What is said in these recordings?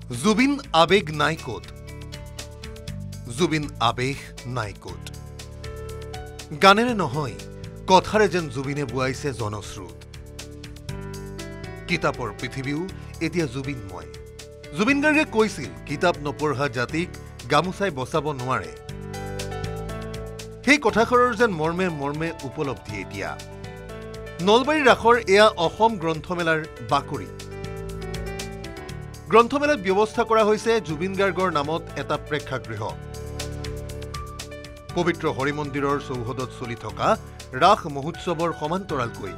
জুবিন আবেগ নাই ক'ত জুবিন আবেগ নাই ক'ত গানেৰে নহয় কথাৰে যেন জুবিনে বুৱাইছে জনশ্ৰুত কিতাপৰ পৃথিৱীও এতিয়া জুবিনময় জুবিন গাৰ্গে কৈছিল কিতাপ নপঢ়া জাতিক গামোচাই বচাব নোৱাৰে সেই কথাষাৰৰ যেন মৰ্মে মৰ্মে উপলব্ধি এতিয়া নলবাৰী ৰাসৰ এয়া অসম গ্ৰন্থমেলাৰ বাকৰি গ্ৰন্থমেলাত ব্যৱস্থা কৰা হৈছে জুবিন গাৰ্গৰ নামত এটা প্ৰেক্ষাগৃহ পবিত্ৰ হৰি মন্দিৰৰ চৌহদত চলি থকা ৰাস মহোৎসৱৰ সমান্তৰালকৈ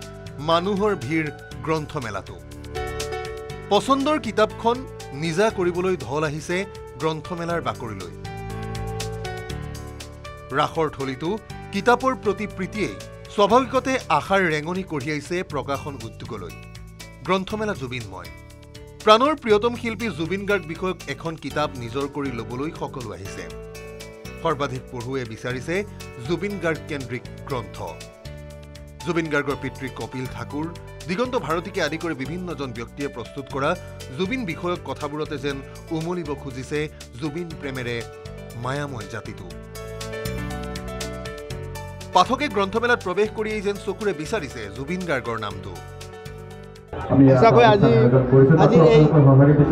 মানুহৰ ভিৰ গ্ৰন্থমেলাটো পছন্দৰ কিতাপখন নিজা কৰিবলৈ ঢল আহিছে গ্ৰন্থমেলাৰ বাকৰিলৈ ৰাসৰ থলীটো কিতাপৰ প্ৰতি প্ৰীতিয়ে স্বাভাৱিকতে আশাৰ ৰেঙনি কঢ়িয়াইছে প্ৰকাশন উদ্যোগলৈ গ্ৰন্থমেলা জুবিনময় প্ৰাণৰ প্ৰিয়তম শিল্পী জুবিন গাৰ্গ বিষয়ক এখন কিতাপ নিজৰ কৰি ল'বলৈ সকলো আহিছে সৰ্বাধিক পঢ়ুৱে বিচাৰিছে জুবিন গাৰ্গ কেন্দ্ৰিক গ্ৰন্থ জুবিন গাৰ্গৰ পিতৃ কপিল ঠাকুৰ দিগন্ত ভাৰতীকে আদি কৰি বিভিন্নজন ব্যক্তিয়ে প্ৰস্তুত কৰা জুবিন বিষয়ক কথাবোৰতে যেন উমলিব খুজিছে জুবিন প্ৰেমেৰে মায়াময় জাতিটো পাঠকে গ্ৰন্থমেলাত প্ৰৱেশ কৰিয়েই যেন চকুৰে বিচাৰিছে জুবিন গাৰ্গৰ নামটো সঁচাকৈ আজি এই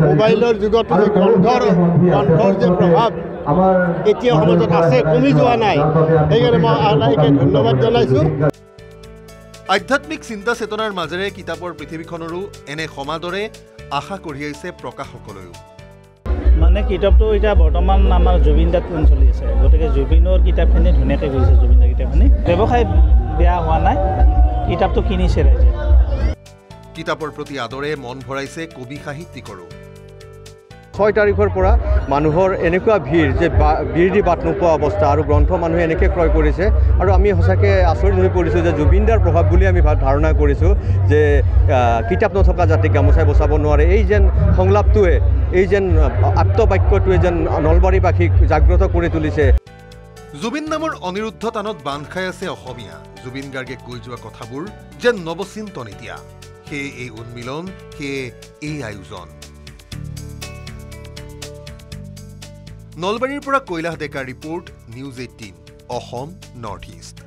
মোবাইলৰ যুগত গ্ৰন্থৰ যে প্ৰভাৱ এতিয়া সমাজত আছে কমি যোৱা নাই সেইকাৰণে মই আটাইকে ধন্যবাদ জনাইছোঁ আধ্যাত্মিক চিন্তা চেতনাৰ মাজেৰে কিতাপৰ পৃথিৱীখনৰো এনে সমাদৰে আশা কঢ়িয়াইছে প্ৰকাশকলৈও মানে কিতাপটো এতিয়া বৰ্তমান আমাৰ জুবিন দাত চলি আছে গতিকে জুবিনৰ কিতাপখিনি ধুনীয়াকৈ গৈছে জুবিনৰ কিতাপখিনি ব্যৱসায় বেয়া হোৱা নাই কিতাপটো কিনিছে ৰাইজে কিতাপৰ প্ৰতি আদৰে মন ভৰাইছে কবি সাহিত্যিকৰো 6 তাৰিখৰ পৰা মানুহৰ এনেকুৱা ভিৰ যে ভিৰ দি বাট নোপোৱা অৱস্থা আৰু গ্ৰন্থ মানুহে এনেকৈ ক্ৰয় কৰিছে আৰু আমি সঁচাকৈ আচৰিত হৈ পৰিছোঁ যে জুবিনদাৰ প্ৰভাৱ বুলি আমি ধাৰণা কৰিছোঁ যে কিতাপ নথকা জাতিক গামোচাই বচাব নোৱাৰে এই যেন সংলাপটোৱে এই যেন আপ্তবাক্যটোৱে যেন নলবাৰীবাসীক জাগ্ৰত কৰি তুলিছে জুবিন নামৰ অনিৰুদ্ধ টানত বান্ধ খাই আছে অসমীয়া জুবিন গাৰ্গে কৈ যোৱা কথাবোৰ যেন নৱচিন্তন এতিয়া সেয়ে এই উন্মিলন সেয়ে এই আয়োজন নলবাৰীৰ পৰা কৈলাশ ডেকাৰ report news 18 Assam north east